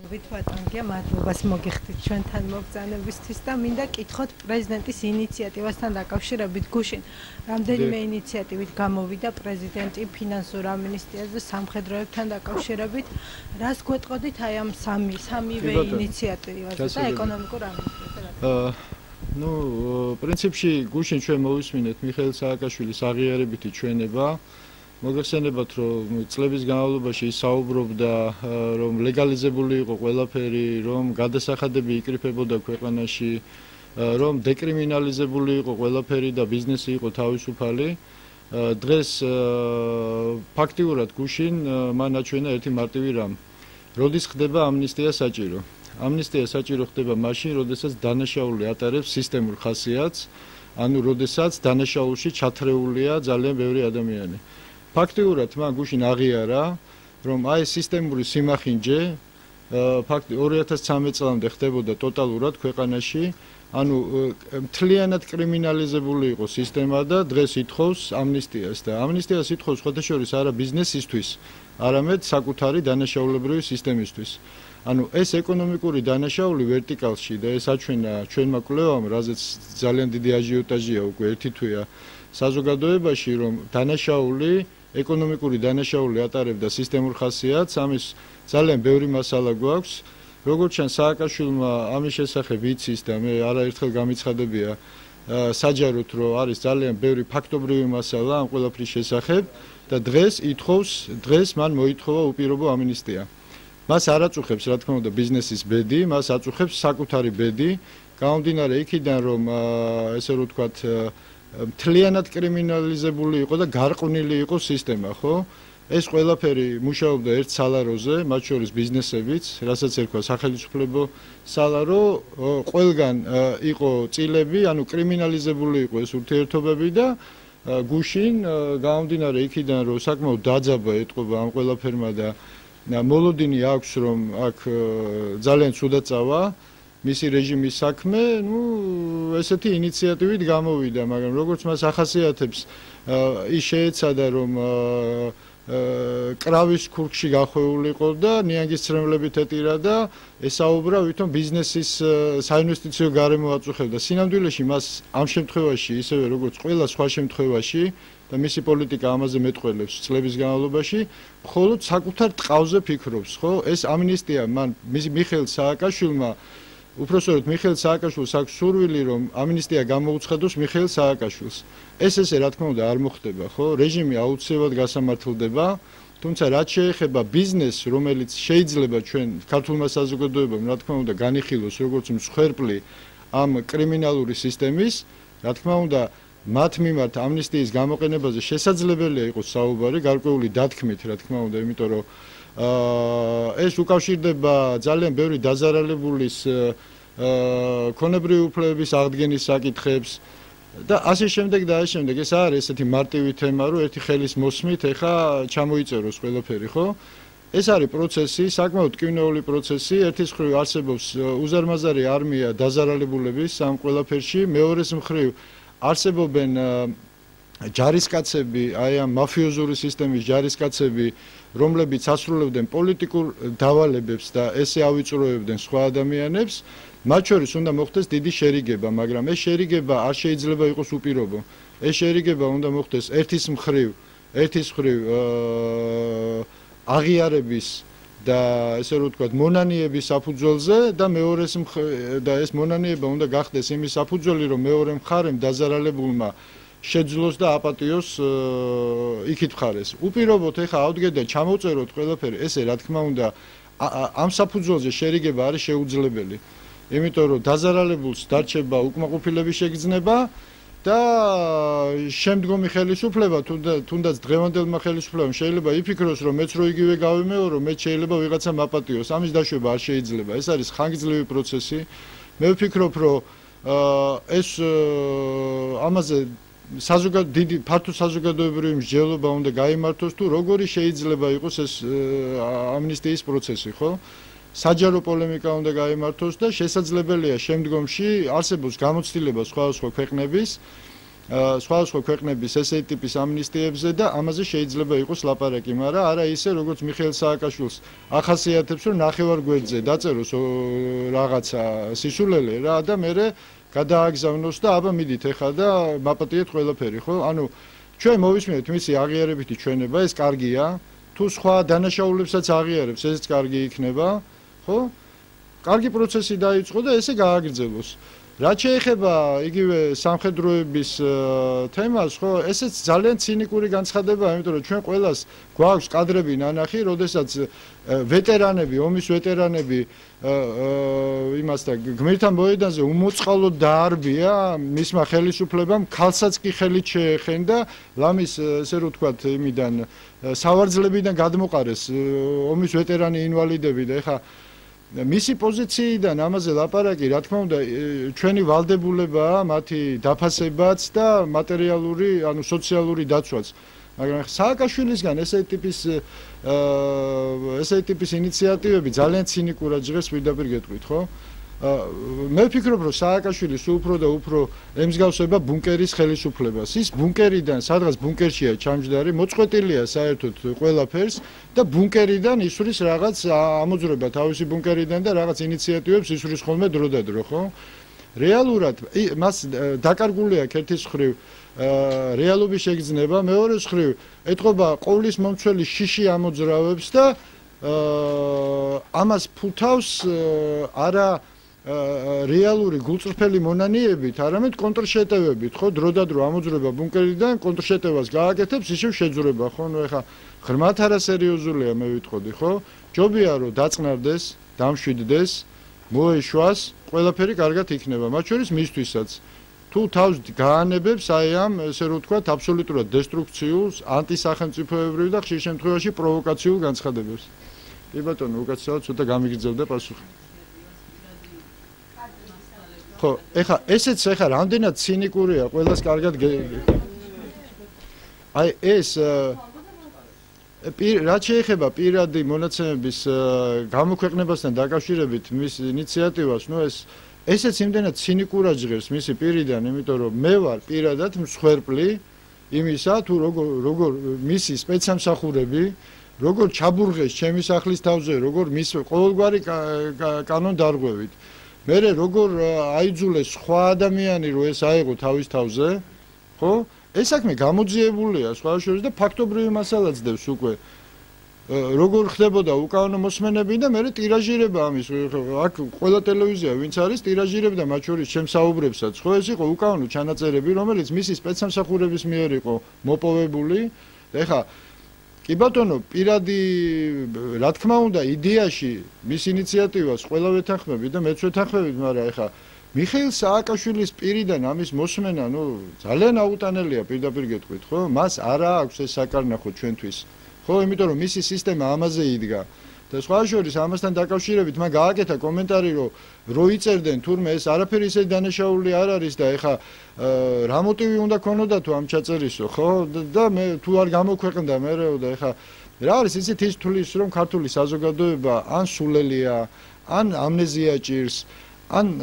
ვიტყვატონგია მადლობას მოგიხდით ჩვენთან მოგზაურობისთვის და მინდა კითხოთ პრეზიდენტის ინიციატივასთან დაკავშირებით გუშინ რამდენიმე ინიციატივით გამოვიდა პრეზიდენტი ფინანსურ ამინისტრიაზე სამხედროებთან დაკავშირებით რას გვეტყოდით აი ამ სამივე ინიციატივაზე და ეკონომიკურ ამინისტრიაზე ну პრინციპში გუშინ ჩვენ მოვისმინეთ მიხეილ სააკაშვილის აღიარებითი ჩვენება მოგეხსენებათ რომ წლების განმავლობაში საუბრობდა რომ ლეგალიზებული იყო ყველაფერი რომ გადასახადები იკრიფებოდა ქვეყანაში რომ დეკრიმინალიზებული იყო ყველაფერი და ბიზნესი იყო თავისუფალი დღეს ფაქტიურად გუშინ მან აჩვენა ერთი მარტივი რამ როდის ხდება ამნისტია საჭირო ამნისტია საჭირო ხდება მაშინ როდესაც დანაშაული ატარებს სისტემურ ხასიათს ანუ როდესაც დანაშაულში ჩათრეულია ძალიან ბევრი ადამიანი ფაქტიურად მან გუშინ აღიარა რომ აი სისტემური სიმახინჯე ფაქტი 2013 წლამდე ხდებოდა ტოტალურად ქვეყანაში ანუ მთლიანად კრიმინალიზებული იყო სისტემა და დღეს ითხოვს ამნისტიას და ამნისტიას ითხოვს ხოთაშორის არა ბიზნესისთვის არამედ საკუთარი დანაშაულებრივი სისტემისთვის ანუ ეს ეკონომიკური დანაშაული ვერტიკალში და ეს აჩვენა ჩვენმა კვლევამ რაზეც ძალიან დიდი აჟიოტაჟია უკვე ერთი თვეა საზოგადოებაში რომ დანაშაული ეკონომიკური დანაშაული ატარებდა სისტემურ ხასიათს ამის ძალიან ბევრი მასალა გვაქვს როგორც ჩანს სააკაშვილმა ამის შესახებ იცის და მე არაერთხელ გამიცხადებია საჯაროდ რომ არის ძალიან ბევრი ფაქტობრივი მასალა ამ ყველაფრის შესახებ და დღეს მან მოითხოვა უპირობო ამინისტია მას არ აწუხებს რა თქმა უნდა ბიზნესის ბედი მას აწუხებს საკუთარი ბედი გამომდინარე იქიდან რომ ესე რომ ვთქვათ მთლიანად კრიმინალიზებული იყო და გარყვნილი იყო სისტემა, ხო? ეს ყველაფერი მუშაობდა ერთ სალაროზე, მათ შორის ბიზნესებიც, რასაც ერქვა სახელმწიფო სალარო, ყველგან იყო წილები, ანუ კრიმინალიზებული იყო ეს ურთიერთობები და გუშინ გამომდინარე იქიდან რომ საკმაოდ დაძაბა ეტყობა ამ ყველაფერმა და მოლოდინი აქვს რომ აქ ძალიან ცუდად წავა მისი რეჟიმის საქმე, ну, ესეთი ინიციატივით გამოვიდა, მაგრამ როგორც მას ახასიათებს, ის შეეცადა რომ კრავის ქურქში გახვეულიყო და ნიანგის ცრემლებით ეტირა და ესაუბრა ვითომ ბიზნესის საინვესტიციო გარემო აწუხებდა. სინამდვილეში მას ამ შემთხვევაში, ისევე როგორც ყველა სხვა შემთხვევაში და მისი პოლიტიკა ამაზე მეტყველებს წლების განმავლობაში, მხოლოდ საკუთარ ტყავზე ფიქრობს, ხო? ეს ამნისტია მან მიხეილ სააკაშვილმა უпроსოროდ მიხეილ სააკაშვილს აქვს სურვილი რომ ამნისტია გამოუცხადოს მიხეილ სააკაშვილს. ესე რა თქმა უნდა არ მოხდება, ხო? რეჟიმი აუცილებლად გასამართლდება, თუმცა რაც შეეხება ბიზნესს, რომელიც შეიძლება ჩვენ ქართულმა საზოგადოებამ რა თქმა უნდა განიხილოს როგორც მსხვერპლი ამ კრიმინალური სისტემის, რა თქმა უნდა მათ მიმართ ამნისტიის გამოყენებაზე შესაძლებელია იყოს საუბარი, გარკვეული დათქმით, რა თქმა უნდა, იმიტომ რომ ეს უკავშირდება ძალიან ბევრი დაზარალებულის ქონებრივი უფლებების აღდგენის საკითხებს და ასე შემდეგ და ასე შემდეგ. ეს არის ესეთი მარტივი თემა, რომ ერთი ხელის მოსმით ეხა ჩამოიწეროს ყველაფერი, ხო? ეს არის პროცესი, საკმაოდ ტკივნეული პროცესი. ერთის მხრივ არსებობს უზარმაზარი არმია დაზარალებულების ამ ყველაფერში, მეორეს მხრივ არსებობენ ჯარისკაცები, აი ამ მაფიოზური სისტემის ჯარისკაცები, რომლებიც ასრულებდნენ პოლიტიკურ დავალებებს და ესე ავიწროებდნენ სხვა ადამიანებს, მათ შორის უნდა მოხდეს დიდი შერიგება, მაგრამ ეს შერიგება არ შეიძლება იყოს უპირობო. ეს შერიგება უნდა მოხდეს ერთის მხრივ აღიარების და ესე რომ ვთქვათ, მონანიების საფუძველზე და მეორეს და ეს მონანიება უნდა გახდეს იმის საფუძველი, რომ მეორე მხარემ დაზარალებულმა შეძლოს და აპატიოს იქით მხარეს. უპირობოდ ეხა ავდგეთ და ჩამოვწეროთ ყველაფერი, ესე რა თქმა უნდა ამ საფუძველზე შერიგება არის შეუძლებელი. იმიტომ რომ დაზარალებულს დარჩება უკმაყოფილების შეგრძნება და შემდგომი ხელისუფლება თუნდაც დღევანდელმა ხელისუფლებამ შეიძლება იფიქროს რომ მეც რო იგივე გავიმეორო, მეც შეიძლება ვიღაცამ აპატიოს. ამის დაშვება არ შეიძლება. ეს არის ხანგრძლივი პროცესი. მე ვფიქრობ რომ ეს ამაზე დიდი ფართო საზოგადოებრივი მსჯელობა უნდა გაიმართოს თუ როგორი შეიძლება იყოს ეს ამნისტიის პროცესი, ხო? საჯარო პოლემიკა უნდა გაიმართოს და შესაძლებელია შემდგომში არსებობს გამოცდილება სხვადასხვა ქვეყნების სხვადასხვა ქვეყნების ესეთი ტიპის ამნისტიებზე და ამაზე შეიძლება იყოს ლაპარაკი, მაგრამ არა ისე როგორც მიხეილ სააკაშვილს ახასიათებს, რომ ნახევარგვერდზე დაწეროს რაღაცა სისულელე რა და მე გადააგზავნოს და აბა მიდით ეხა და მაპატიეთ ყველაფერი, ხო? ანუ ჩვენ მოვისმინეთ მისი აღიარებითი ჩვენება, ეს კარგია, თუ სხვა დანაშაულებსაც აღიარებს, ესეც კარგი იქნება, ხო? კარგი პროცესი დაიწყო და ესე გააგრძელოს. რაც შეეხება იგივე სამხედროების თემას, ხო, ესეც ძალიან ცინიკური განცხადებაა, იმიტომ რომ ჩვენ ყველას გვაქვს კადრები ნანახი, როდესაც ვეტერანები, ომის ვეტერანები იმასთან გმირთან მოედანზე უმოწყალოდ დაარბია მისმა ხელისუფლებამ, ქალსაც კი ხელით შეეხენდა, ლამის ესე რომ ვთქვათ, იმიდან სავარძლებიდან გადმოყარეს ომის ვეტერანი ინვალიდები და ეხა მისი პოზიციიდან ამაზე ლაპარაკი, რა თქმა უნდა, ჩვენი ვალდებულებაა, მათი დაფასებაც და მატერიალური, ანუ სოციალური დაცვაც. მაგრამ სააკაშვილისგან ესეთი ტიპის ინიციატივები ძალიან ცინიკურად ჟღერს, პირდაპირ გეტყვით, ხო? მე ვფიქრობ, რომ სააკაშვილი სულ უფრო და უფრო ემსგავსება ბუნკერის ხელისუფლებას. ის ბუნკერიდან, სადღაც ბუნკერშია ჩამჯდარი, მოწყვეტილია საერთოდ ყველაფერს და ბუნკერიდან ისვრის რაღაც ამოძრება თავისი ბუნკერიდან და რაღაც ინიციატივებს ისვრის ხოლმე დრო და დრო, ხო? რეალურად მას დაკარგული აქვს ერთის მხრივ რეალობის შეგრძნება, მეორეს მხრივ ეთყობა ყოვლის მომცველი შიში ამოძრავებს და ამას ფუთავს არა რეალური გულწრფელი მონანიებით, არამედ კონტრშეტევებით, ხო, დრო და დრო ამოძრება ბუნკერიდან, კონტრშეტევას გააკეთებს, ისევ შეძრება, ხო, ნუ ეხა ღრმათ არასერიოზულია, მე ვიტყოდი, ხო? ჯობია რომ დაწყნარდეს, დამშვიდდეს, მოეშვას, ყველაფერი კარგად იქნება, მათ შორის მისთვისაც. თუ თავს გაანებებს აი ამ, ესე რომ ვთქვათ, აბსოლუტურად დესტრუქციულ, ანტისახელმწიფოებრივ და ხშირ შემთხვევაში პროვოკაციულ განცხადებებს. კი ბატონო, უკაცრავად ცოტა გამიგრძელდა პასუხი. ხო, ეხა ესეც ეხა რამდენად ცინიკურია, ყველას კარგად აი ეს რაც შეეხება პირადი მონაცემების გამოქვეყნებასთან დაკავშირებით მის ინიციატივას, ნუ ესეც იმდენად ცინიკურად ჟღერს მისი პირიდან, იმიტომ რომ მე ვარ პირადად მსხვერპლი იმისა, თუ როგორ მისი სპეცსამსახურები, როგორ ჩაბურღეს ჩემი სახლის თავზე, როგორ მის ყოველგვარი კანონდარღვევით. მე როგორ აიძულეს სხვა ადამიანი რომ ეს აიღო თავის თავზე, ხო? ეს საქმე გამოძიებულია სხვა შორის და ფაქტობრივი მასალაც დევს უკვე. როგორ ხდებოდა უკანონო მოსმენები და მე ტირაჟირება ამის, აქ ყველა ტელევიზია ვინც არის ტირაჟირებდა მათ შორის შემსაუბრებსაც, ხო? ეს იყო უკანონო ჩანაწერები, რომელიც მისი სპეცსამსახურების მიერ იყო მოპოვებული. ეხა კი ბატონო, პირადი, რა თქმა უნდა, იდეაში მის ინიციატივას ყველა ვეთანხმები და მეც ვეთანხმებით, მაგრამ ეხა მიხეილ სააკაშვილის პირიდან ამის მოსმენა, ნუ ძალიან აუტანელია, პირდაპირ გეტყვით, ხო? მას არა აქვს ეს საკარნახო ჩვენთვის. ხო, იმიტომ რომ მისი სისტემა ამაზე იდგა. და სხვა შორის ამასთან დაკავშირებით მან გააკეთა კომენტარი, რომ რო იწერდნენ თურმე ეს არაფერი ისე დანაშაული არ არის და ეხა რა მოტივი უნდა ქონოდა თუ ამ ჩაწერისო, ხო? და მე თუ არ გამოქვეყნდა მერეო და ეხა რა არის ისეთ ის თulis რომ ქართული საზოგადოება ან სულელია, ან ამნეზია ჭირს, ან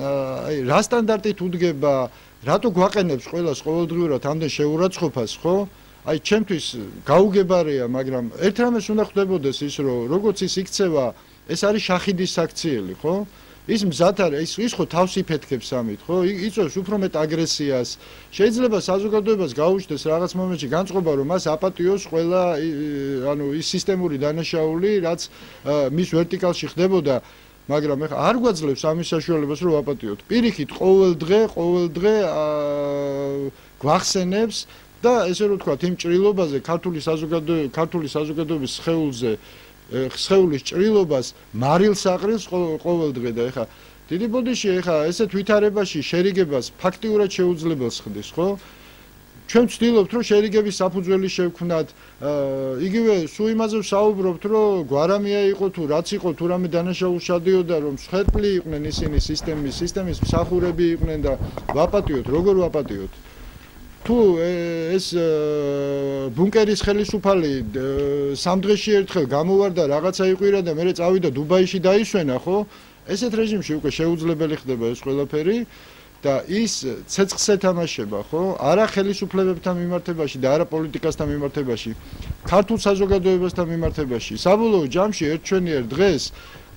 რა სტანდარტით უდგება, რატო გვაყენებს ყველას ყოველდღიურად ამდენ შეურაცხყოფას, ხო? აი ჩემთვის გაუგებარია, მაგრამ ერთ რამეს უნდა ხდებოდეს ის, რომ როგორც ის იქცევა, ეს არის შახიდის საქციელი, ხო? ის მზად არის, ის ხო თავს იფეთქებს ამით, ხო? იწვევს უფრო მეტ აგრესიას. შეიძლება საზოგადოებას გაუჩნდეს რაღაც მომენტში განწყობა, რომ მას აპატიოს ყველა, ანუ ის სისტემური დანაშაული, რაც მის ვერტიკალში ხდებოდა, მაგრამ ეხა არ გვაძლევს ამის საშუალებას, რომ ვაპატიოთ. პირიქით, ყოველ დღე გვახსენებს და ესე რომ ვთქვათ, იმ ჭრილობაზე ქართული საზოგადოების სხეულის ჭრილობას მარილს აყრილს ყოველ დღე და ეხა დიდი ბოდიში ეხა ესეთ ვითარებაში შერიგებას ფაქტიურად შეუძლებელს ხდის, ხო? ჩვენ ვცდილობთ, რომ შერიგების საფუძველი შევქმნათ, იგივე სულ იმაზე ვსაუბრობთ, რომ გვარამია იყო თუ რაც იყო, თუ რამე დანაშაულს შადიოდა, რომ მსხვერპლი იყვნენ ისინი სისტემის მსახურები იყვნენ და ვაპატიოთ, როგორ ვაპატიოთ? თუ ეს ბუნკერის ხელისუფალი სამ დღეში ერთხელ გამოვარდა, რაღაცა იყვირა და მერე წავიდა დუბაიში დაისვენა, ხო? ესეთ რეჟიმში უკვე შეუძლებელი ხდება ეს ყველაფერი. და ის ცეცხლს ეთამაშება, ხო? არა ხელისუფლებებთან მიმართებაში და არა პოლიტიკასთან მიმართებაში, ქართულ საზოგადოებასთან მიმართებაში. საბოლოო ჯამში ერთჩვენიერ დღეს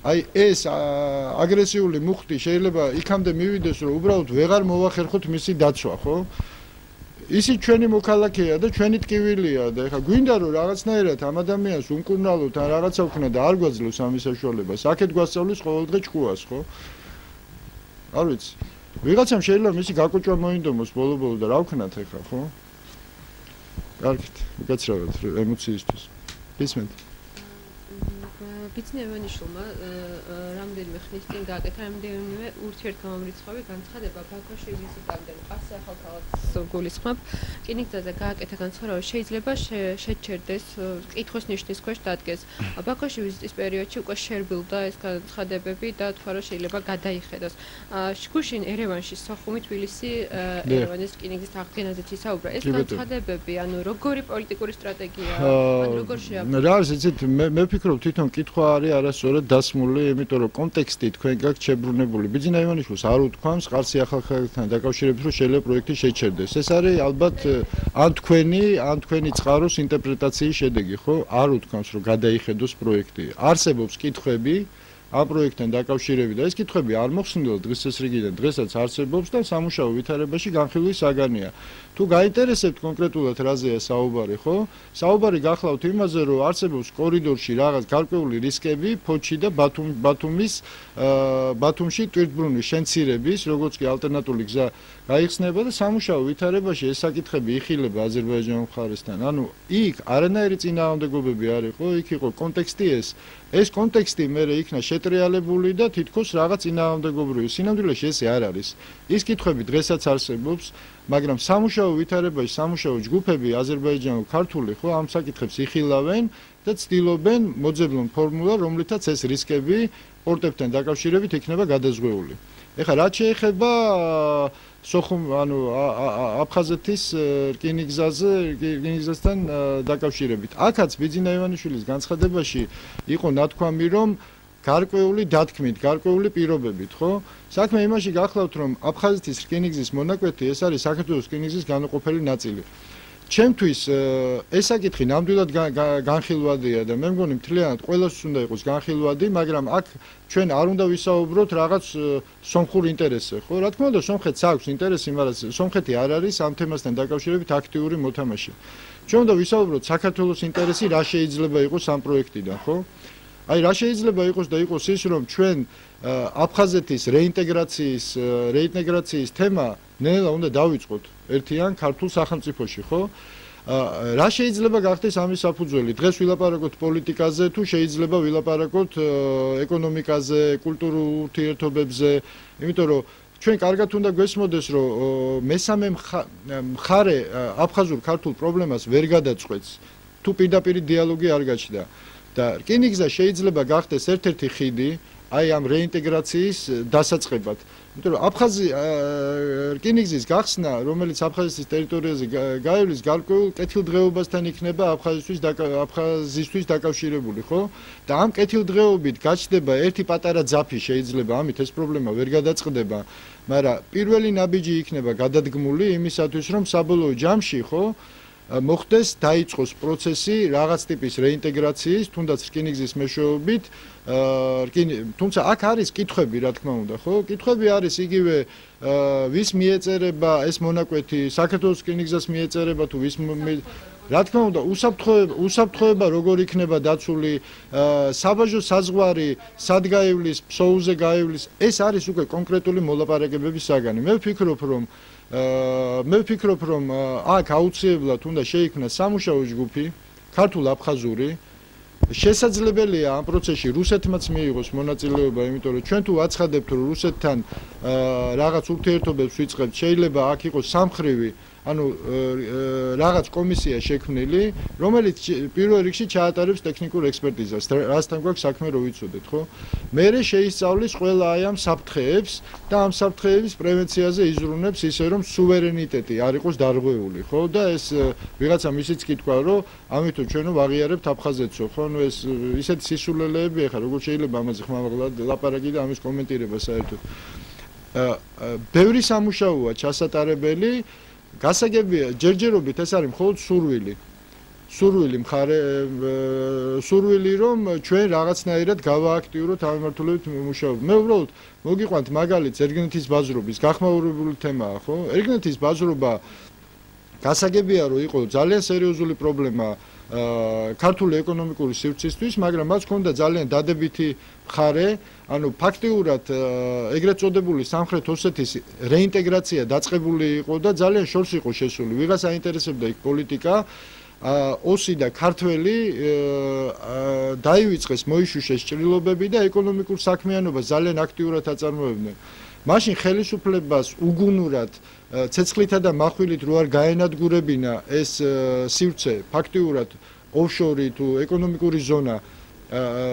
აი ეს აგრესიული მუხტი შეიძლება იქამდე მივიდეს, რომ უბრალოდ ვეღარ მოვახერხოთ მისი დაცვა, ხო? ისი ჩვენი მოქალაქეა და ჩვენი ტკივილია და ეხლა გვინდა რომ რაღაცნაირად ამ ადამიანს უმკურნალოთ ან რაღაცა ვქნა და არ გვაძლევს ამის საშუალებას. აქეთ გვასწავლის ყოველდღე ჭკუას, ხო? არ ვიცი. ვიღაცამ შეიძლება მისი გაკოჭვა მოინდომოს ბოლო-ბოლო და რა ვქნათ ეხლა, ხო? კარგით, გაცრავთ ემოციისთვის. ისმენთ. ბიძინა ივანიშვილმა რამდენიმე ხნის წინ გააკეთა რამდენიმე ურთიერთგამომრიცხავი განცხადება ბაქოში ვიზიტამდე ყარსი ახალქალაქს გულისხმობ. რკინიგზაზე გააკეთა განცხადება შეიძლება შეჩერდეს კითხვის ნიშნის ქვეშ დადგეს. ბაქოში ვიზიტის პერიოდში უკვე შერბილდა ეს განცხადებები და თქვა რომ შეიძლება გადაიხედოს. გუშინ ერევანში სოხუმი თბილისი ერევანის რკინიგზის აღდგენაზეც ისაუბრა. ეს განცხადებები ანუ როგორი პოლიტიკური სტრატეგია ანუ როგორ შეაფასებთ? რა ვიცით მე ვფიქრობ თვითონ კითხვა არის არასწორად დასმული, იმიტომ რომ კონტექსტი თქვენ გაქვთ შებრუნებული. ბიძინა ივანიშვილს არ უთქვამს ყარსი ახალქალაქთან დაკავშირებით, რომ შეიძლება პროექტი შეჩერდეს. ეს არის ალბათ ან თქვენი წყაროს ინტერპრეტაციის შედეგი, ხო? არ უთქვამს, რომ გადაიხედოს პროექტი. არსებობს კითხვები ამ პროექტთან დაკავშირებით და ეს კითხვები არ მოხსნილა დღის წესრიგიდან, დღესაც არსებობს და სამუშაო ვითარებაში განხილვის საგანია. თუ გაინტერესებთ კონკრეტულად რაზეა საუბარი, ხო? საუბარი გახლავთ იმაზე, რომ არსებობს კორიდორში რაღაც გარკვეული რისკები ფოჩი და ბათუმში ტვირთბრუნვის შენცირების, როგორც კი ალტერნატიული გზა გაიხსნება და სამუშაო ვითარებაში ეს საკითხები იხილება აზერბაიჯანის მხარესთან. ანუ იქ არანაირი წინააღმდეგობები არ იყო, იქ იყო კონტექსტი ეს კონტექსტი მე იქნა შეტრიალებული და თითქოს რაღაც წინააღმდეგობრივი. სინამდვილეში ესე არ არის. ის კითხვები დღესაც არსებობს, მაგრამ სამუშაო ვითარებაში სამუშაო ჯგუფები აზერბაიჯანო-ქართული ხო ამ საკითხებს იხილავენ და ცდილობენ მოძებნონ ფორმულა, რომლითაც ეს რისკები პორტებთან დაკავშირებით იქნება გადაზღვეული. ეხლა რაც შეეხება სოხუმ ანუ აფხაზეთის რკინიგზასთან დაკავშირებით. აქაც ბიძინა ივანიშვილის განცხადებაში იყო ნათქვამი, რომ გარკვეული დათქმით, გარკვეული პირობებით, ხო? საქმე იმაში გახლავთ, რომ აფხაზეთის რკინიგზის მონაკვეთი ეს არის საქართველოს რკინიგზის განუყოფელი ნაწილი. ჩემთვის ეს საკითხი ნამდვილად განხილვადია და მე მგონი მთლიანად ყველას უნდა იყოს განხილვადი, მაგრამ აქ ჩვენ არ უნდა ვისაუბროთ რაღაც სომხურ ინტერესზე, ხო? რა თქმა უნდა, სომხეთს აქვს ინტერესი, მაგრამ სომხეთი არ არის ამ თემასთან დაკავშირებით აქტიური მოთამაშე. ჩვენ უნდა ვისაუბროთ საქართველოს ინტერესი რა შეიძლება იყოს ამ პროექტიდან, ხო? აი რა შეიძლება იყოს და იყოს ის, რომ ჩვენ აფხაზეთის რეინტეგრაციის თემა ნელა უნდა დავიწყოთ ერთიან ქართულ სახელმწიფოში, ხო? რა შეიძლება გახდეს ამის საფუძველი? დღეს ვილაპარაკოთ პოლიტიკაზე, თუ შეიძლება ვილაპარაკოთ ეკონომიკაზე, კულტურულ ურთიერთობებზე, იმიტომ რომ ჩვენ კარგად უნდა გვესმოდეს, რომ მესამე მხარე აფხაზურ ქართულ პრობლემას ვერ გადაწყვეტს, თუ პირდაპირ დიალოგი არ გაჩნდა. და რკინიგზა შეიძლება გახდეს ერთ-ერთი ხიდი აი ამ რეინტეგრაციის დასაწყებად. იმიტომ რომ რკინიგზის გახსნა, რომელიც აფხაზეთის ტერიტორიაზე გაივლის, გარკვეულ კეთილდღეობასთან იქნება აფხაზისთვის დაკავშირებული, ხო? და ამ კეთილდღეობით გაჩნდება ერთი პატარა ძაფი შეიძლება, ამით ეს პრობლემა ვერ გადაწყდება, მაგრამ პირველი ნაბიჯი იქნება გადადგმული იმისათვის, რომ საბოლოო ჯამში, ხო? მოხდეს დაიწყოს პროცესი რაღაც ტიპის რეინტეგრაციის, თუნდაც რკინიგზის მეშვეობით, თუმცა აქ არის კითხვები, რა თქმა უნდა, ხო? კითხვები არის იგივე ვის მიეწერება ეს მონაკვეთი, საქართველოს რკინიგზას მიეწერება თუ ვის რა თქმა უნდა, უსაფრთხოება როგორ იქნება დაცული, საბაჟო საზღვარი სად გაივლის, ფსოუზე გაივლის, ეს არის უკვე კონკრეტული მოლაპარაკებების საგანი. მე ვფიქრობ, რომ აქ აუცილებლად უნდა შეიქმნას სამუშაო ჯგუფი, ქართულ-აფხაზური. შესაძლებელია ამ პროცესში რუსეთმაც მიიღოს მონაწილეობა, იმიტომ რომ ჩვენ თუ აცხადებთ, რომ რუსეთთან რაღაც ურთიერთობებს ვიწყებთ, შეიძლება აქ იყოს სამხრივი ანუ რაღაც კომისია შექმნილი, რომელიც პირველ რიგში ჩაატარებს ტექნიკურ ექსპერტიზას, რასთან გვაქვს საქმე რო ვიცოდეთ, ხო? მერე შეისწავლის ყველა აი ამ საფრთხეებს და ამ საფრთხეების პრევენციაზე იზრუნებს ისე რომ სუვერენიტეტი არ იყოს დარღვეული, ხო? და ეს ვიღაცამ ისიც კითხვა, რომ ამიტომ ჩვენო ვაღიარებთ აფხაზეთსო, ხო? ნუ ეს ისეთი სისულელეები ახლა როგორ შეიძლება ამაზე ხმამაღლად ლაპარაკი და ამის კომენტირება საერთოდ. ბევრი სამუშაოა ჩასატარებელი, გასაგებია ჯერჯერობით ეს არის მხოლოდ სურვილი მხარე სურვილი რომ ჩვენ რაღაცნაირად გავააქტიუროთ ამ მიმართულებით მუშაობა. მე უბრალოდ მოგიყვანთ მაგალითს ერგენეთის ბაზრობის გახმაურებული თემაა, ხო? ერგენეთის ბაზრობა გასაგებია რომ იყო ძალიან სერიოზული პრობლემა ქართული ეკონომიკური სივრცისთვის, მაგრამ მას ჰქონდა ძალიან დადებითი მხარე, ანუ ფაქტიურად ეგრეთ წოდებული სამხრეთ ოსეთის რეინტეგრაცია დაწყებული იყო და ძალიან შორს იყო შესული. ვიღას აინტერესებდა იქ პოლიტიკა, ოსი და ქართველი დაივიწყეს, მოიშუშეს ჭრილობები და ეკონომიკურ საქმიანობას ძალიან აქტიურად აწარმოებდნენ. მაშინ ხელისუფლებას უგუნურად ცეცხლითა და מחვილით რო არ გაენადგურებინა ეს სივრცე, ფაქტიურად ოფშორი თუ ეკონომიკური ზონა,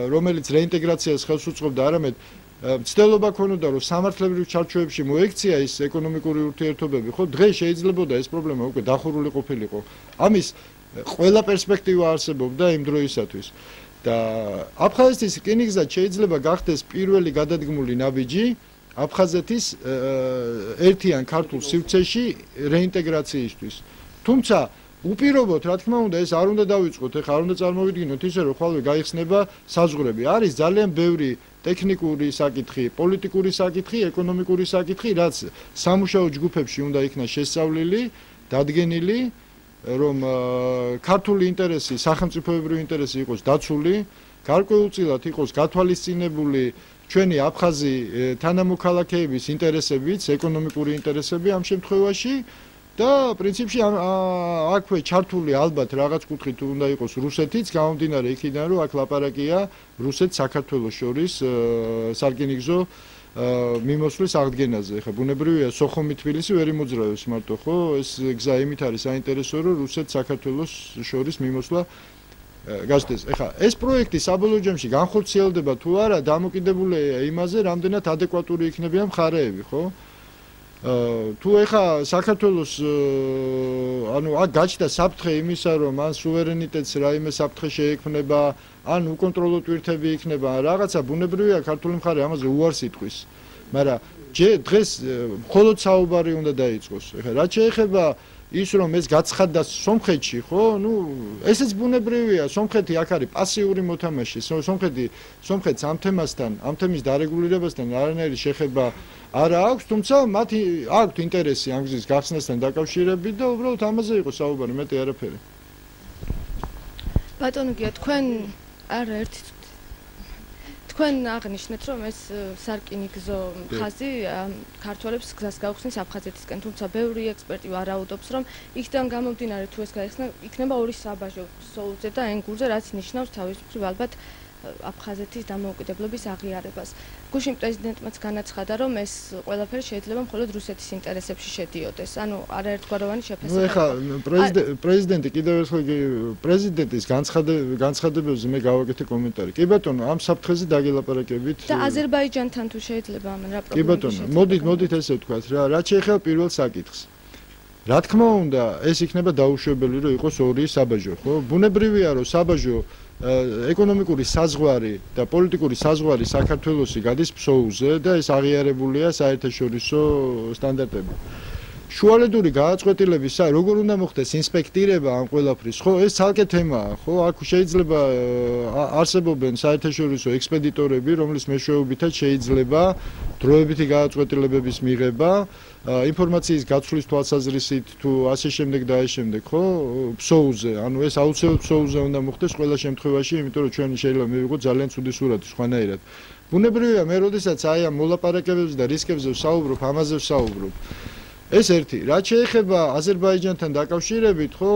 რომელიც რეინტეგრაციას ხელს უწყობდა, არამედ მცდელობა ქონოდა რომ სამართლებრივ ჩარჩოებში მოექცია ის ეკონომიკური ურთიერთობები, ხო, დღეს შეიძლებოდა ეს პრობლემა უკვე დახურული ყოფილიყო. ამის ყველა პერსპექტივა არსებობდა იმ დროისათვის. და აფხაზეთის რკინიგზა შეიძლება გახდეს პირველი გადადგმული ნაბიჯი აფხაზეთის ერთიან ქართულ სივრცეში რეინტეგრაციისთვის. თუმცა უპირობოდ, რა თქმა უნდა, ეს არ უნდა დავიწყოთ, ეხლა არ უნდა წარმოვიდგინოთ ისე, რომ ხვალე გაიხსნება საზღვრები. არის ძალიან ბევრი ტექნიკური საკითხი, პოლიტიკური საკითხი, ეკონომიკური საკითხი, რაც სამუშაო ჯგუფებში უნდა იქნას შესწავლილი, დადგენილი, რომ ქართული ინტერესი, სახელმწიფოებრივი ინტერესი იყოს დაცული, გარკვეულწილად იყოს გათვალისწინებული ჩვენი აფხაზი თანამოქალაქეების ინტერესებიც, ეკონომიკური ინტერესები ამ შემთხვევაში და პრინციპში აქვე ჩართული ალბათ რაღაც კუთხით უნდა იყოს რუსეთიც, გამომდინარე იქიდან, რომ აქ ლაპარაკია რუსეთ-საქართველოს შორის სარკინიგზო მიმოსვლის აღდგენაზე. ხა ბუნებრივია, სოხუმი-თბილისი ვერ იმოძრავებს მარტო, ხო? ეს გზა იმით არის საინტერესო, რომ რუსეთ-საქართველოს შორის მიმოსვლა გასდეს. ეხლა ეს პროექტი საბოლოო ჯამში განხორციელდება თუ არა, დამოკიდებულია იმაზე, რამდენად ადეკვატური იქნებიან მხარეები, ხო? თუ ეხლა საქართველოს ანუ აქ გაჩნდა საფრთხე იმისა, რომ ან სუვერენიტეტს რაიმე საფრთხე შეექმნება, ან უკონტროლო ტვირთები იქნება, რაღაცა ბუნებრივია ქართული მხარე ამაზე უარს იტყვის. მაგრამ დღეს მხოლოდ საუბარი უნდა დაიწყოს. ეხლა რაც შეეხება ის რომ ეს გაცხადდა სომხეთში, ხო? ნუ ესეც ბუნებრივია, სომხეთი აქ არის პასიური მოთამაშე. სომხეთს ამ თემასთან, ამ თემის დარეგულირებასთან არანაირი შეხება არ აქვს, თუმცა მათ აქვთ ინტერესი ამ გზის გახსნასთან დაკავშირებით და უბრალოდ ამაზე იყო საუბარი, მეტი არაფერი. ბატონო გია, თქვენ აღნიშნეთ, რომ ეს სარკინიგზო ხაზი ქართველებს გზას გაუხსნის აფხაზეთისკენ, თუმცა ბევრი ექსპერტი ვარაუდობს, რომ იქიდან გამომდინარე თუ ეს გაიხსნა, იქნება ორი საბაჟო სოუზე და ენგურზე, რაც ნიშნავს თავის მხრივ ალბათ აფხაზეთის დამოუკიდებლობის აღიარებას. გუშინ პრეზიდენტმაც განაცხადა, რომ ეს ყველაფერი შეიძლება მხოლოდ რუსეთის ინტერესებში შედიოდეს. ანუ არაერთგვაროვანი შეფასება. ეხლა პრეზიდენტი კიდევ ერთხელ პრეზიდენტის განცხადებებზე მე გავაკეთე კომენტარი. კი ბატონო, ამ საფრთხეზე დაგელაპარაკებით. და აზერბაიჯანთან თუ შეიძლება ამან რა პრობლემა? კი ბატონო, მოდით ესე ვთქვათ რა, რაც შეეხება პირველ საკითხს. რა თქმა უნდა, ეს იქნება დაუშვებელი, რომ იყოს ორი საბაჟო, ხო? ბუნებრივია, რომ საბაჟო ეკონომიკური საზღვარი და პოლიტიკური საზღვარი საქართველოსი გადის ფსოუზე და ეს აღიარებულია საერთაშორისო სტანდარტებით. შუალედური გააწყვეტილების როგორ უნდა მოხდეს ინსპექტირება ამ ყველაფრის, ხო? ეს ცალკე თემაა, ხო? აქ შეიძლება არსებობენ საერთაშორისო ექსპედიტორები, რომლის მეშვეობითაც შეიძლება დროებითი გააწყვეტილებების მიღება, ინფორმაციის გაცვლის თვალსაზრისით თუ ასე შემდეგ და ასე შემდეგ, ხო? ფსოუზე, ანუ ეს აუცილებლად ფსოუზე უნდა მოხდეს ყველა შემთხვევაში, იმიტომ რომ ჩვენ შეიძლება მივიღოთ ძალიან ცუდი სურათი სხვანაირად. ბუნებრივია, მე როდესაც აი ამ მოლაპარაკებებზე და რისკებზე ვსაუბრობ, ამაზე ვსაუბრობ. ეს ერთი, რაც შეეხება აზერბაიჯანთან დაკავშირებით, ხო,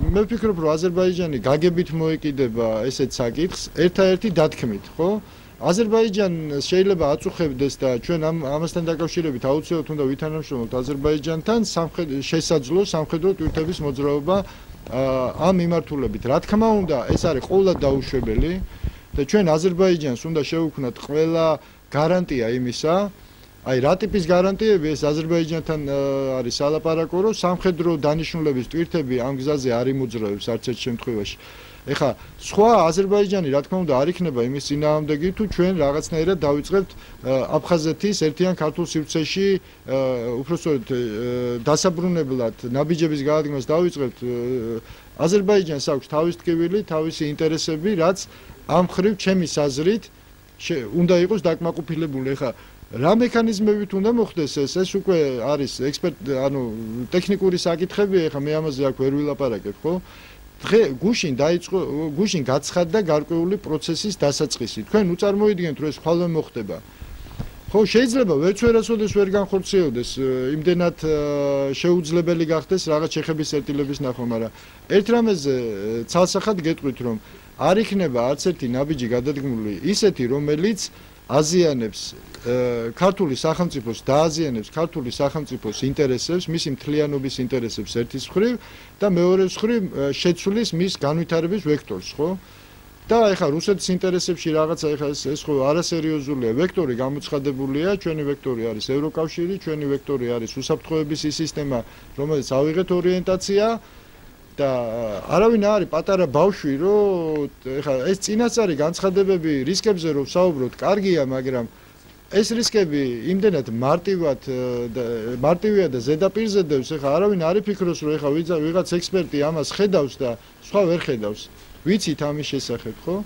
მე ვფიქრობ, რომ აზერბაიჯანი გაგებით მოეკიდება ესეთ საკითხს, ერთადერთი დათქმით, ხო? აზერბაიჯანს შეიძლება აწუხებდეს და ჩვენ ამასთან დაკავშირებით აუცილებლად უნდა ვითანამშრომლოთ აზერბაიჯანთან შესაძლო სამხედრო ტვირთების მოძრაობა ამ მიმართულებით. რა თქმა უნდა, ეს არის ყოველად დაუშვებელი და ჩვენ აზერბაიჯანს უნდა შევუქმნათ ყველა გარანტია იმისა, აი რა ტიპის გარანტიები ეს აზერბაიჯანთან არის სალაპარაკო, რომ სამხედრო დანიშნულების ტვირთები ამ გზაზე არ იმოძრავებს არც ერთ შემთხვევაში. ეხლა სხვა აზერბაიჯანი რა თქმა უნდა არ იქნება იმის წინააღმდეგი თუ ჩვენ რაღაცნაირად დავიწყებთ აფხაზეთის ერთიან ქართულ სივრცეში უпростоრად დასაბრუნებლად ნაბიჯების გაადგმას დავიწყებთ აზერბაიჯანს აქვს თავის ტკივილი, თავისი ინტერესები, რაც ამ ხრივ ჩემი აზრით უნდა იყოს დაკმაყოფილებული. ეხლა რა მექანიზმებით უნდა მოხდეს ეს უკვე არის ტექნიკური საკითხები, ეხლა მე ამაზე აქ ვერ ვილაპარაკებ, ხო? დღე გუშინ გაცხადდა გარკვეული პროცესის დასაწყისი. თქვენ უწარმოიდგენთ რომ ეს ხვალვე მოხდება. ხო, შეიძლება ვერც ვერასოდეს ვერ განხორციელდეს, იმდენად შეუძლებელი გახდეს რაღაც შეხების წერტილების ნახვა, მაგრამ ერთ რამეზე ცალსახად გეტყვით რომ არ იქნება არც ერთი ნაბიჯი გადადგმული ისეთი, რომელიც აზიანებს ქართული სახელმწიფოს დააზიანებს ქართული სახელმწიფოს ინტერესებს, მისი მთლიანობის ინტერესებს ერთის მხრივ და მეორეს მხრივ შეცვლის მის განვითარების ვექტორს, ხო? და ეხლა რუსეთის ინტერესებში რაღაცა ეხლა ეს ხო არასერიოზულია. ვექტორი გამოცხადებულია, ჩვენი ვექტორი არის ევროკავშირი, ჩვენი ვექტორი არის უსაფრთხოების სისტემა, რომელიც ავიღეთ ორიენტაცია და არავინ არის პატარა ბავშვი, რომ ეხლა ეს წინასწარი განცხადებები რისკებზე რომ საუბრობთ, კარგია, მაგრამ ეს რისკები იმდენად მარტივია და ზედაპირზე დევს, ეხლა არავინ არ იფიქროს, რომ ეხლა ვიღაც ექსპერტი ამას ხედავს და სხვა ვერ ხედავს. ვიცით ამის შესახებ, ხო?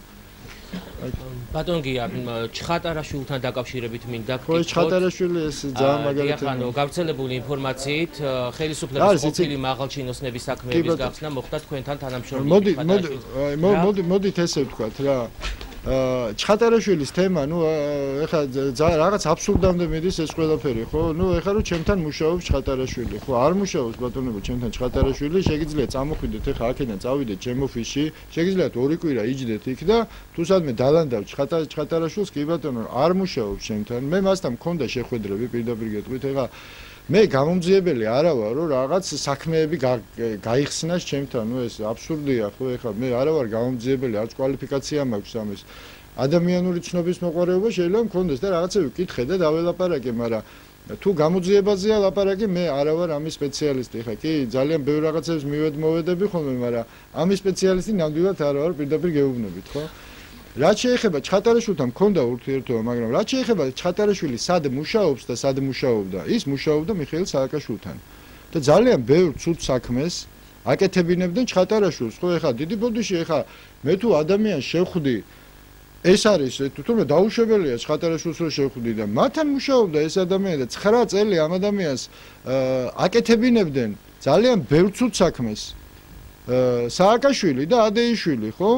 ბატონ გია, ჩხატარაშვილთან დაკავშირებით მინდა გქონდეთ. ხო, ჩხატარაშვილი ეს ძალიან მაგალითია. ანუ გავრცელებული ინფორმაციით, ხელისუფლების ყოფილი მაღალჩინოსნების საქმეების გახსნა მოხდა თქვენთან თანამშრომლობით. მოდით ესე ვთქვათ რა. ჩხატარაშვილის თემა, ეხლა რაღაც აბსურდამდე მიდის ეს ყველაფერი, ხო? ეხლა რომ ჩემთან მუშაობს ჩხატარაშვილი, ხო? არ მუშაობს ბატონებო ჩემთან ჩხატარაშვილი, შეგიძლიათ წამოხვიდეთ ეხლა აქედან წავიდეთ ჩემ ოფისში, შეგიძლიათ 2 კვირა იჯდეთ იქ და თუ სადმე დალანდავ ჩხატარაშვილს, კი ბატონო, არ მუშაობს ჩემთან. მე მასთან მქონდა შეხვედრები, პირდაპირ გეტყვით, ეხლა მე გამომძიებელი არა ვარ, რომ რაღაც საქმეები გაიხსნას ჩემთან, ეს აბსურდია, ხო? ეხლა მე არა ვარ გამომძიებელი, არც კვალიფიკაცია მაქვს ამის. ადამიანური ცნობის მოყვარეობა შეიძლება მქონდეს და რაღაცები ვკითხე და დაველაპარაკე, მაგრამ თუ გამოძიებაზეა ლაპარაკი, მე არა ვარ ამის სპეციალისტი. ეხლა კი ძალიან ბევრ რაღაცებს მივედმოვედები ხოლმე, მაგრამ ამის სპეციალისტი ნამდვილად არა ვარ, პირდაპირ გეუბნებით, ხო? რაც შეეხება ჩხატარაშვილთან მქონდა ურთიერთობა, მაგრამ რაც შეეხება ჩხატარაშვილი სად მუშაობს და სად მუშაობდა, ის მუშაობდა მიხეილ სააკაშვილთან. და ძალიან ბევრ ცუდ საქმეს აკეთებინებდნენ ჩხატარაშვილს, ხო? ეხლა დიდი ბოდიში, ეხლა მე თუ ადამიანს შევხვდი, ეს არის თუმცა დაუშვებელია ჩხატარაშვილს რომ შევხვდი და მათთან მუშაობდა ეს ადამიანი და 9 წელი ამ ადამიანს აკეთებინებდნენ ძალიან ბევრ ცუდ საქმეს. სააკაშვილი და ადეიშვილი, ხო?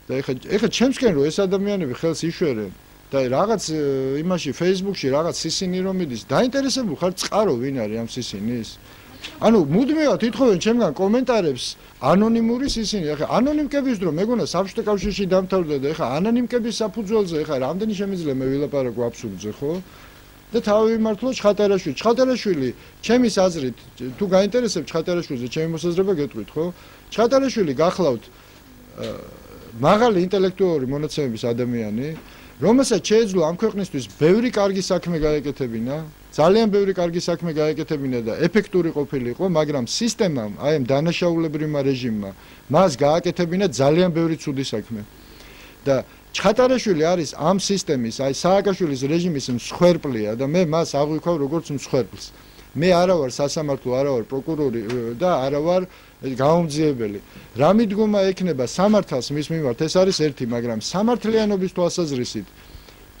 და ეხლა ჩემსკენ რომ ეს ადამიანები ხელს იშვერენ და რაღაც იმაში Facebook-ში რაღაც სისინი რომ მიდის, დაინტერესებული ხარ წყარო ვინ არის ამ სისინის? ანუ მუდმივად ითხოვენ ჩემგან კომენტარებს ანონიმური სისინი. ეხლა ანონიმკების დრო მეგონა საბჭოთა კავშირში დამთავრდა და ეხლა ანონიმკების საფუძველზე ეხლა რამდენი შემიძლია მე ვილაპარაკო აბსურდზე, ხო? და თავი მიმართლო ჩხატარაშვილი. ჩხატარაშვილი, ჩემის აზრით, თუ გაინტერესებს ჩხატარაშვილზე, ჩემი მოსაზრება გეტყვით, ხო? ჩხატარაშვილი გახლავთ მაღალი ინტელექტუალური მონაცემების ადამიანი, რომელსაც შეეძლო ამ ქვეყნისთვის ბევრი კარგი საქმე გაეკეთებინა, ძალიან ბევრი კარგი საქმე გაეკეთებინა და ეფექტური ყოფილიყო, მაგრამ სისტემამ, აი ამ დანაშაულებრივმა რეჟიმმა, მას გააკეთებინა ძალიან ბევრი ცუდი საქმე. და ჩხატარაშვილი არის ამ სისტემის, აი სააკაშვილის რეჟიმის მსხვერპლია და მე მას აღვიქვავ როგორც მსხვერპლს. მე არა ვარ სასამართლო, არა ვარ პროკურორი და არა ვარ გამომძიებელი. რა მიდგომა ექნება სამართალს მის მიმართ, ეს არის ერთი, მაგრამ სამართლიანობის თვალსაზრისით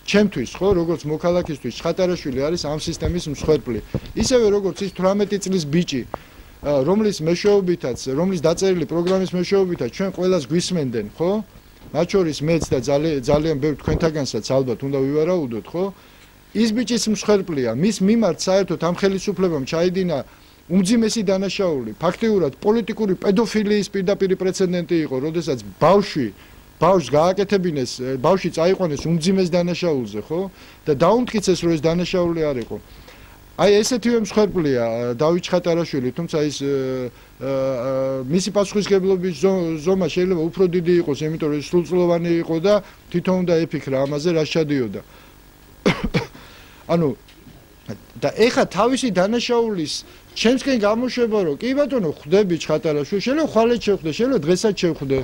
ჩემთვის, ხო, როგორც მოქალაქისთვის, ჩხატარაშვილი არის ამ სისტემის მსხვერპლი. ისევე როგორც ის 18 წლის ბიჭი, რომლის მეშვეობითაც, რომლის დაწერილი პროგრამის მეშვეობითაც ჩვენ ყველას გვისმენდნენ, ხო? მათ შორის მეც და ძალიან ბევრ თქვენთაგანსაც ალბათ უნდა ვივარაუდოთ, ხო? ის ბიჭის მსხვერპლია, მის მიმართ საერთოდ ამ ხელისუფლებამ ჩაიდინა უმძიმესი დანაშაული, ფაქტიურად პოლიტიკური პედოფილიის პირდაპირ პრეცედენტი იყო, როდესაც ბავშვს გააკეთებინეს, ბავშვი წაიყვანეს უმძიმეს დანაშაულზე, ხო? და დაუმტკიცეს, რომ ეს დანაშაული არ იყო. აი ესეთივე მსხვერპლია დავით ჩხატარაშვილი, თუმცა ის მისი პასუხისმგებლობის ზომა შეიძლება უფრო დიდი იყოს, იმიტომ რომ სრულწლოვანი იყო და თვითონ უნდა ეფიქრა ამაზე, რა შედიოდა. ანუ და ეხა თავისი დანაშაულის ჩემსკენ გამოშვება რომ კი ბატონო ხვდები ჩხატარაშვილი შეიძლება ხვალეთ შევხვდე შეიძლება დღესაც შევხვდე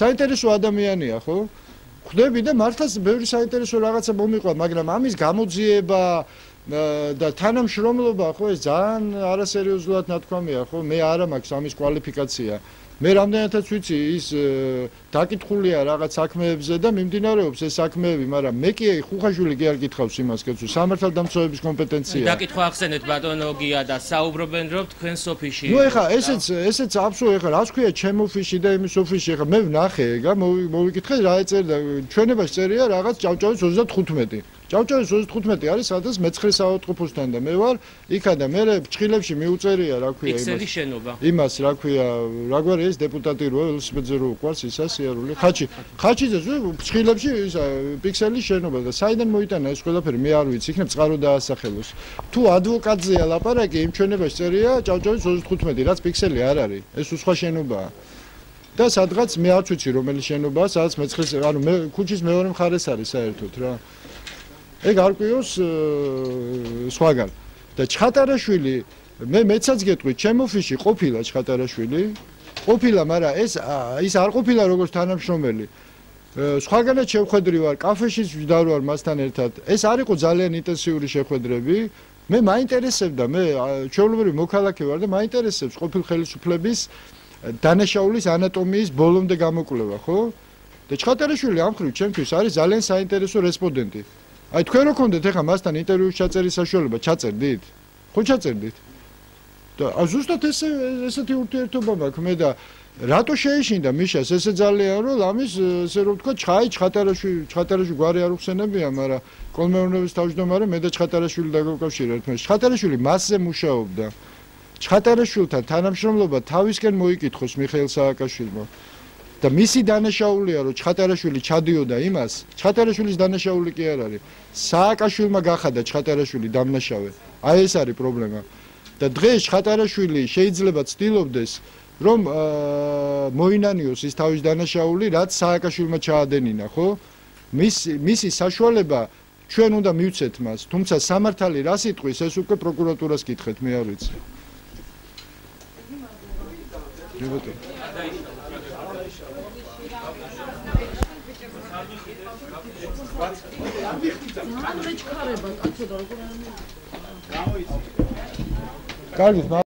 საინტერესო ადამიანია ხო ხვდები და მართლაც ბევრი საინტერესო რაღაცა მომიყვა მაგრამ ამის გამოძიება და თანამშრომლობა ხო ეს ძალიან არასერიოზულად ნათქვამია ხო მე არა მაქვს ამის კვალიფიკაცია მე რამდენადაც ვიცი ის დაკითხულია რაღაც საქმეებზე და მიმდინარეობს ეს საქმეები, მაგრამ მე კი ხუხაშვილი კი არ გითხავს იმას, კეთო, სამართალდამცავების კომპეტენცია. დაკითხვა ახსენეთ ბატონო გია და საუბრობენ რომ თქვენს ოფისში. ნუ ეხა ესეც აბსოლუტურად ეხა რაც ქვია ჩემ ოფისში და იმის ოფისში ეხა მე ვნახე ეგა მოვიკითხე რა ეწერდა ჩვენებას წერია რაღაც ჭავჭავის 35. ჭავჭავის 35 არის სადაც მე-9 საავადმყოფოსთან და მე ვარ იქა და მე ფრჩხილებში მიუწერია რა ქვია იმას. შენობა. იმას რა ქვია რა გვარი ეს დეპუტატი რო ველოსიპედზე რო უყარს ისა სიარული ხაჩიძე ფრჩხილებში ისა პიქსელის შენობა და საიდან მოიტანა ეს ყველაფერი მე არ ვიცი იქნებ წყარო დაასახელოს თუ ადვოკატზეა ლაპარაკი იმ ჩვენებას წერია ჭავჭავის 35 რაც პიქსელი არ არის ეს სხვა შენობაა და სადღაც მე არც ვიცი რომელი შენობაა სადაც მე-9 ანუ მე ქუჩის მეორე მხარეს არის საერთოდ რა ეგ არ გვიოს სხვაგან და ჩხატარაშვილი მეცაც გეტყვი ჩემ ოფისში ყოფილა ჩხატარაშვილი ყოფილა მაგრამ ის არ ყოფილა როგორც თანამშრომელი სხვაგანაც შევხვედრი ვარ კაფეშიც ვდარ ვარ მასთან ერთად ეს არ იყო ძალიან ინტენსიური შეხვედრები მე მაინტერესებდა მე ჩვეულებრივი მოქალაქე ვარ და მაინტერესებს ყოფილ ხელისუფლების დანაშაულის ანატომიის ბოლომდე გამოკვლევა ხო და ჩხატარაშვილი ამ ხრივ ჩემთვის არის ძალიან საინტერესო რესპონდენტი აი თქვენ რო გქონდეთ ეხა მასთან ინტერვიუს ჩაწერის საშუალება ჩაწერდით? ხო ჩაწერდით? და ზუსტად ესეთი ურთიერთობა მაქვს მე და რატო შეეშინდა მიშას ესე ძალიან რომ ამის ესე რომ ვთქვა ჩხატარაშვილი გვარი არ უხსენებია მაგრამ კოლმეურნეობის თავმჯდომარე მე და ჩხატარაშვილი დაგავკავშირა ერთმანეთს ჩხატარაშვილი მასზე მუშაობდა ჩხატარაშვილთან თანამშრომლობა თავისკენ მოიკითხოს მიხეილ სააკაშვილმა და მისი დანაშაულია რომ ჩხატარაშვილი ჩადიოდა იმას ჩხატარაშვილის დანაშაული კი არ არის სააკაშვილმა გახადა ჩხატარაშვილი დამნაშავე აი ეს არის პრობლემა და დღეს ჩხატარაშვილი შეიძლება ცდილობდეს რომ მოინანიოს ის თავის დანაშაული რაც სააკაშვილმა ჩაადენინა ხო მისი საშუალება ჩვენ უნდა მივცეთ მას თუმცა სამართალი რას იტყვის ეს უკვე პროკურატურას კითხეთ მე არ ვიცი კარგი